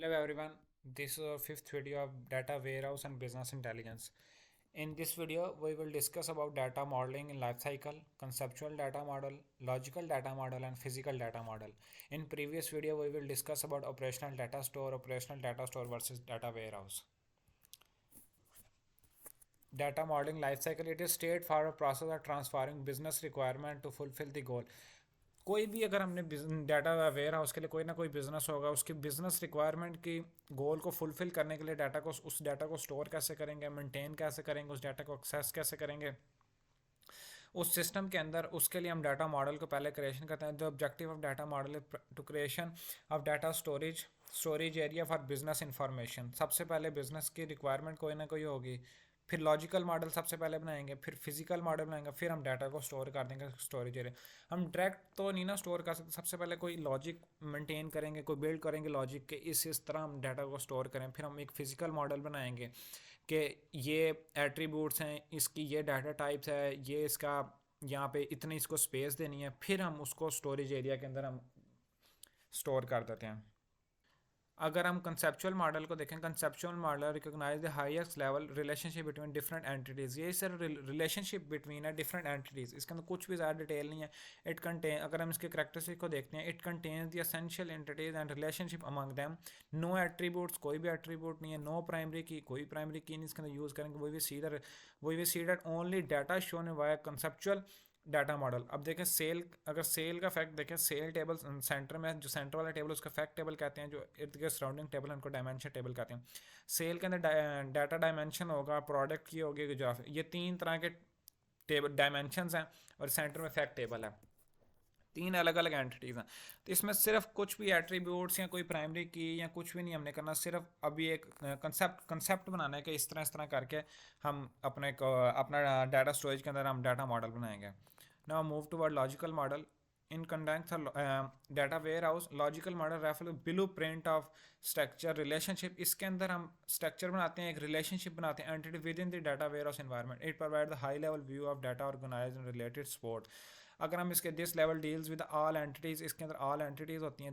Hello everyone, this is our fifth video of data warehouse and business intelligence. In this video, we will discuss about data modeling in life cycle, conceptual data model, logical data model and physical data model. In previous video, we will discuss about operational data store versus data warehouse. Data modeling life cycle, it is straightforward process of transferring business requirement to fulfill the goal. कोई भी अगर हमने data ware house के लिए कोई ना कोई business होगा, उसकी बिजनेस रिक्वायरमेंट की गोल को फुलफिल करने के लिए डाटा को उस डाटा को स्टोर कैसे करेंगे, मेंटेन कैसे करेंगे, उस डाटा को एक्सेस कैसे करेंगे उस सिस्टम के अंदर, उसके लिए हम डाटा मॉडल को पहले क्रिएशन करते हैं. The objective of data model is to creation of data storage area for business information. सबसे पहले बिजनेस की रिक्वायरमेंट कोई ना कोई होगी, फिर लॉजिकल मॉडल सबसे पहले बनाएंगे, फिर फिजिकल मॉडल बनाएंगे, फिर हम डाटा को स्टोर कर देंगे स्टोरेज एरिया. हम डायरेक्ट तो नहीं ना स्टोर कर सकते, सबसे पहले कोई लॉजिक मेंटेन करेंगे, कोई बिल्ड करेंगे लॉजिक के इस तरह हम डाटा को स्टोर करें. फिर हम एक फिजिकल मॉडल बनाएंगे कि ये एट्रीब्यूट्स हैं, इसकी ये डाटा टाइप्स है, ये इसका यहाँ पे इतनी इसको स्पेस देनी है, फिर हम उसको स्टोरेज एरिया के अंदर हम स्टोर कर देते हैं. अगर हम कंसेप्चुअल मॉडल को देखें, conceptual model recognize the highest level relationship between different entities. ये सर रिलेशनशिप बिटवीन है डिफरेंट एंटिटीज़, इसके अंदर कुछ भी ज़्यादा डिटेल नहीं है. इट कंटेन, अगर हम इसके करेक्टरिस्टिक को देखते हैं, it contains the essential entities and relationship among them. No attributes, कोई भी एट्रीब्यूट नहीं है. नो प्राइमरी की, कोई प्राइमरी की नहीं इसके अंदर यूज़ करेंगे. वही भी see that only data shown via conceptual data model. अब देखें सेल, अगर सेल का फैक्ट देखें, सेल टेबल सेंटर में जो सेंटर वाला टेबल उसका फैक्ट टेबल कहते हैं, जो इर्द गिर्द सराउंडिंग टेबल है उनको डायमेंशन टेबल कहते हैं. सेल के अंदर डाटा डायमेंशन होगा, प्रोडक्ट की होगी, जो ये तीन तरह के टेबल डायमेंशन हैं, और सेंटर में फैक्ट टेबल है. तीन अलग अलग एंटिटीज़ हैं. तो इसमें सिर्फ कुछ भी एट्रीब्यूट्स या कोई प्राइमरी की या कुछ भी नहीं हमने करना, सिर्फ अभी एक कंसेप्ट बनाना है कि इस तरह करके हम अपना डाटा स्टोरेज के अंदर हम डाटा मॉडल बनाएंगे. Now move toward logical model. In context of data warehouse, logical model refer blueprint of structure relationship. इसके अंदर हम structure बनाते हैं, एक relationship बनाते हैं entity within the data warehouse environment. It provides the high level view of data organized and related support. अगर हम इसके this level deals with all entities, इसके अंदर all entities होती हैं,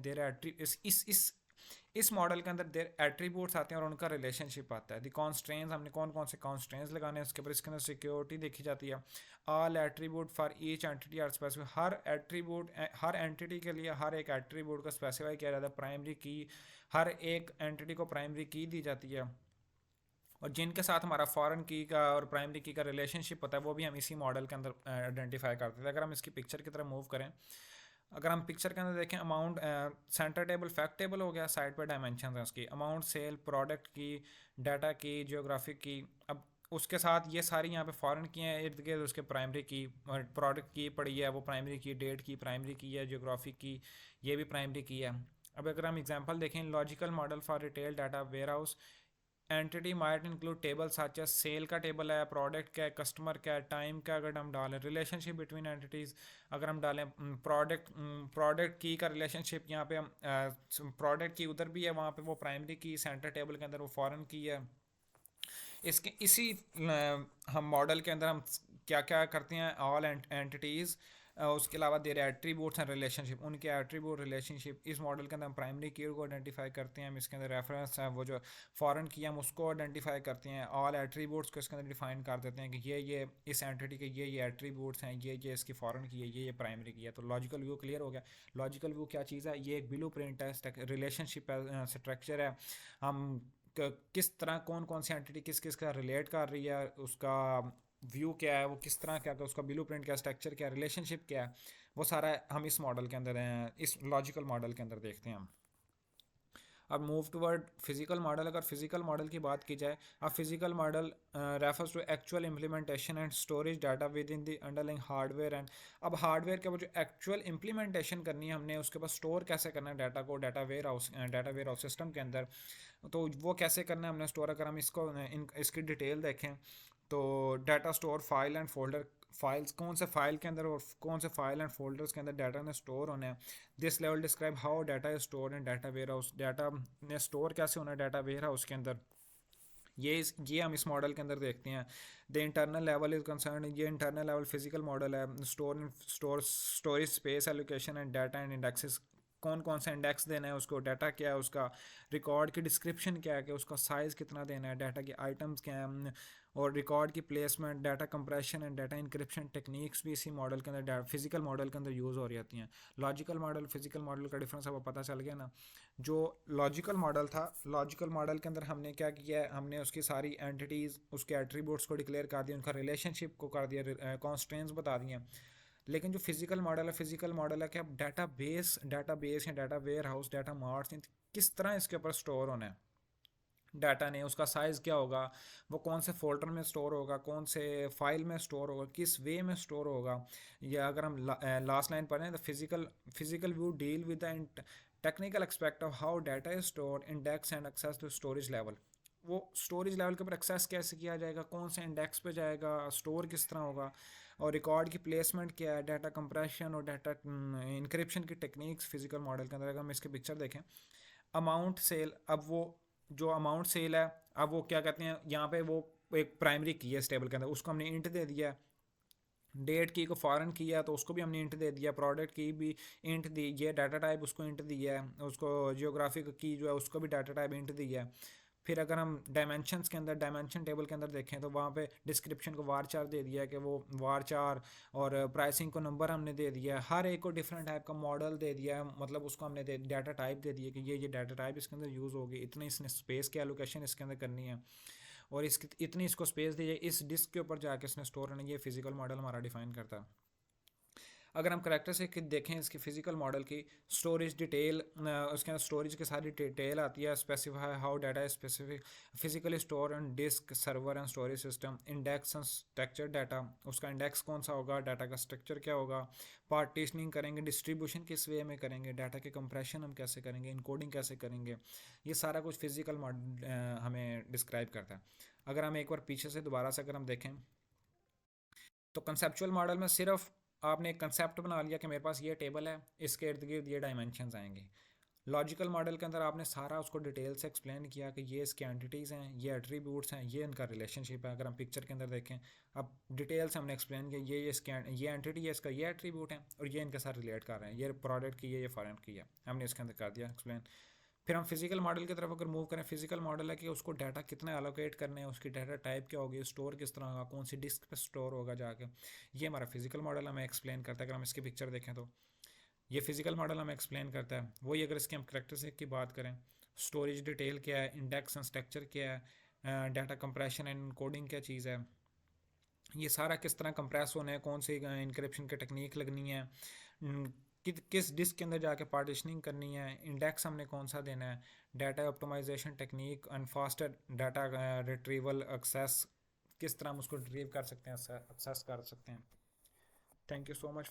इस मॉडल के अंदर देर एट्रीब्यूट्स आते हैं और उनका रिलेशनशिप आता है. दी कॉन्स्ट्रेंट्स, हमने कौन कौन से कॉन्स्ट्रेंट्स लगाने हैं, उसके ऊपर इसके अंदर सिक्योरिटी देखी जाती है. All attribute for each entity are specified. हर एट्रीब्यूट, हर एंटिटी के लिए हर एक एट्रीब्यूट को स्पेसिफाई किया जाता है. प्राइमरी की, हर एक एंटिटी को प्राइमरी की दी जाती है, और जिनके साथ हमारा फॉरेन की का और प्राइमरी की का रिलेशनशिप होता है वो भी हम इसी मॉडल के अंदर आइडेंटिफाई करते हैं. अगर हम इसकी पिक्चर की तरफ मूव करें, अगर हम पिक्चर के अंदर देखें, amount centre table fact table हो गया, साइड पर डायमेंशन है उसकी, अमाउंट, सेल, प्रोडक्ट की, डाटा की, जियोग्राफिक की. अब उसके साथ ये सारी यहाँ पे फॉरेन की हैं, इर्द गिर्द उसके प्राइमरी की, प्रोडक्ट की पड़ी है वो प्राइमरी की, डेट की प्राइमरी की है, जियोग्राफिक की ये भी प्राइमरी की है. अब अगर हम एग्जांपल देखें, logical model for retail data warehouse entity might include table such as sale का टेबल है, प्रोडक्ट का है, कस्टमर का है, टाइम का. अगर हम डालें रिलेशनशिप बिटवीन एंटिटीज़, अगर हम डालें प्रोडक्ट की का रिलेशनशिप, यहाँ पे हम प्रोडक्ट की उधर भी है, वहाँ पे वो प्राइमरी की, सेंटर टेबल के अंदर वो फॉरेन की है. इसके इसी हम मॉडल के अंदर हम क्या क्या करते हैं, ऑल एंटिटीज़, उसके अलावा देर एट्रीब्यूट्स हैं रिलेशनशिप, उनके एट्रीब्यूट रिलेशनशिप. इस मॉडल के अंदर हम प्राइमरी की को आइडेंटिफाई करते हैं, हम इसके अंदर रेफरेंस है वो जो फॉरेन की हम उसको आइडेंटिफाई करते हैं. ऑल एट्रीब्यूट्स को इसके अंदर डिफाइन कर देते हैं कि ये इस एंटिटी के ये एट्रीब्यूट्स हैं, ये इसकी फॉरेन की है, ये प्राइमरी की है. तो लॉजिकल व्यू क्लियर हो गया. लॉजिकल व्यू क्या चीज़ है, ये एक ब्लू प्रिंट है, रिलेशनशिप है, स्ट्रक्चर है. हम किस तरह कौन कौन सी एंटिटी किस किस का रिलेट कर रही है, उसका व्यू क्या है, वो किस तरह क्या, उसका ब्लू प्रिंट क्या, स्ट्रक्चर क्या, रिलेशनशिप क्या है, वो सारा हम इस मॉडल के अंदर इस लॉजिकल मॉडल के अंदर देखते हैं. अब मूव टूवर्ड फिजिकल मॉडल. अगर फिजिकल मॉडल की बात की जाए, अब physical model refers to actual implementation and storage data within the underlying hardware and. अब हार्डवेयर के वो जो एक्चुअल इम्प्लीमेंटेशन करनी है हमने, उसके बाद स्टोर कैसे करना है डाटा को डाटा वेयर हाउस सिस्टम के अंदर, तो वो कैसे करना है हमने स्टोर. अगर हम इसकी डिटेल देखें तो data store file and folder, files कौन से फाइल के अंदर और कौन से फाइल एंड फोल्डर्स के अंदर डाटा ने स्टोर होना है. This level describe how data is store in data warehouse. Data ने स्टोर कैसे होना है डाटा वेयर हाउस के अंदर, ये हम इस मॉडल के अंदर देखते हैं. The internal level is concern, ये इंटरनल लेवल फिजिकल मॉडल है. Storage space allocation and data and indexes कौन कौन सा इंडेक्स देना है उसको, डाटा क्या है उसका, रिकॉर्ड की डिस्क्रिप्शन क्या है कि उसका साइज़ कितना देना है, डाटा की आइटम्स क्या हैं, और रिकॉर्ड की placement, data compression and data encryption techniques भी इसी मॉडल के अंदर, फिजिकल मॉडल के अंदर यूज़ हो रही होती हैं। लॉजिकल मॉडल फिजिकल मॉडल का डिफरेंस आपको पता चल गया ना। जो लॉजिकल मॉडल था, लॉजिकल मॉडल के अंदर हमने क्या किया है, हमने उसकी सारी एंटिटीज़, उसके एट्रीब्यूट्स को डिक्लेयर कर दिया, उनका रिलेशनशिप को कर दिया, कॉन्स्ट्रेंट्स बता दिए। लेकिन जो फिजिकल मॉडल है, फिजिकल मॉडल है कि अब डाटा बेस या data warehouse, data marts, किस तरह इसके ऊपर स्टोर होना है डाटा ने, उसका साइज़ क्या होगा, वो कौन से फोल्डर में स्टोर होगा, कौन से फाइल में स्टोर होगा, किस वे में स्टोर होगा। या अगर हम लास्ट लाइन पढ़ें तो physical view deal with the technical expect of how data is store, index and access to storage level. वो स्टोरेज लेवल के ऊपर एक्सेस कैसे किया जाएगा, कौन से इंडेक्स पे जाएगा, स्टोर किस तरह होगा, और रिकॉर्ड की प्लेसमेंट क्या है, डाटा कंप्रेशन और डाटा इंक्रिप्शन की टेक्निक्स फिजिकल मॉडल के अंदर। अगर हम इसके पिक्चर देखें, अमाउंट सेल, अब वो जो अमाउंट सेल है, अब वो क्या कहते हैं यहाँ पे, वो एक प्राइमरी की है स्टेबल के अंदर, उसको हमने इंट दे दिया है। डेट की को फॉरेन किया तो उसको भी हमने इंट दे दिया, प्रोडक्ट की भी इंट दी, ये डाटा टाइप उसको इंट दिया है, उसको जियोग्राफिक की जो है उसको भी डाटा टाइप इंट दिया है। फिर अगर हम डायमेंशंस के अंदर, डायमेंशन टेबल के अंदर देखें तो वहाँ पे डिस्क्रिप्शन को वार चार दे दिया है कि वो वार चार, और प्राइसिंग को नंबर हमने दे दिया है, हर एक को डिफरेंट टाइप का मॉडल दे दिया है, मतलब उसको हमने डाटा टाइप दे दिया कि ये डाटा टाइप इसके अंदर यूज़ होगी, इतनी इसने स्पेस की एलोकेशन इसके अंदर करनी है, और इसकी इतनी इसको स्पेस दी है, इस डिस्क के ऊपर जाके इसने स्टोर करना है। ये फिजिकल मॉडल हमारा डिफाइन करता है। अगर हम करेक्टर से देखें इसकी फिजिकल मॉडल की स्टोरेज डिटेल, उसके अंदर स्टोरेज की सारी डिटेल आती है, specify how data is specific physically store and disk server and storage system, index and structure data, उसका इंडेक्स कौन सा होगा, डाटा का स्ट्रक्चर क्या होगा, पार्टीशनिंग करेंगे, डिस्ट्रीब्यूशन किस वे में करेंगे, डाटा के कंप्रेशन हम कैसे करेंगे, इनकोडिंग कैसे करेंगे, ये सारा कुछ फिजिकल मॉडल हमें डिस्क्राइब करता है। अगर हम एक बार पीछे से दोबारा से अगर हम देखें तो कंसेप्चुअल मॉडल में सिर्फ आपने एक कंसेप्ट बना लिया कि मेरे पास ये टेबल है, इसके इर्द गिर्द ये डायमेंशंस आएंगे। लॉजिकल मॉडल के अंदर आपने सारा उसको डिटेल से एक्सप्लेन किया कि ये इसके एंटिटीज़ हैं, ये एट्रीब्यूट्स हैं, ये इनका रिलेशनशिप है। अगर हम पिक्चर के अंदर देखें, अब डिटेल से हमने एक्सप्लेन किया ये इसके ये एंटिटी है, इसका ये एट्रीब्यूट है, और ये इनके साथ रिलेट कर रहे हैं, ये प्रोडक्ट की है, ये फॉरेन की है, हमने इसके अंदर कर दिया एक्सप्लेन। फिर हम फिजिकल मॉडल की तरफ अगर मूव करें, फिजिकल मॉडल है कि उसको डाटा कितना एलोकेट करने हैं, उसकी डाटा टाइप क्या होगी, स्टोर किस तरह होगा, कौन सी डिस्क पे स्टोर होगा जाके, ये हमारा फिजिकल मॉडल हमें एक्सप्लेन करता है। अगर हम इसकी पिक्चर देखें तो ये फिजिकल मॉडल हमें एक्सप्लेन करता है। वही अगर इसके हम करेक्टरिस्टिक की बात करें, स्टोरेज डिटेल क्या है, इंडेक्स एंड स्ट्रक्चर क्या है, डाटा कंप्रेशन एंड कोडिंग क्या चीज़ है, ये सारा किस तरह कंप्रेस होना है, कौन सी इंक्रिप्शन की टेक्निक लगनी है, किस डिस्क के अंदर जाके पार्टीशनिंग करनी है, इंडेक्स हमने कौन सा देना है, data optimization technique and faster data retrieval access, किस तरह हम उसको रिट्रीव कर सकते हैं, एक्सेस कर सकते हैं। Thank you so much.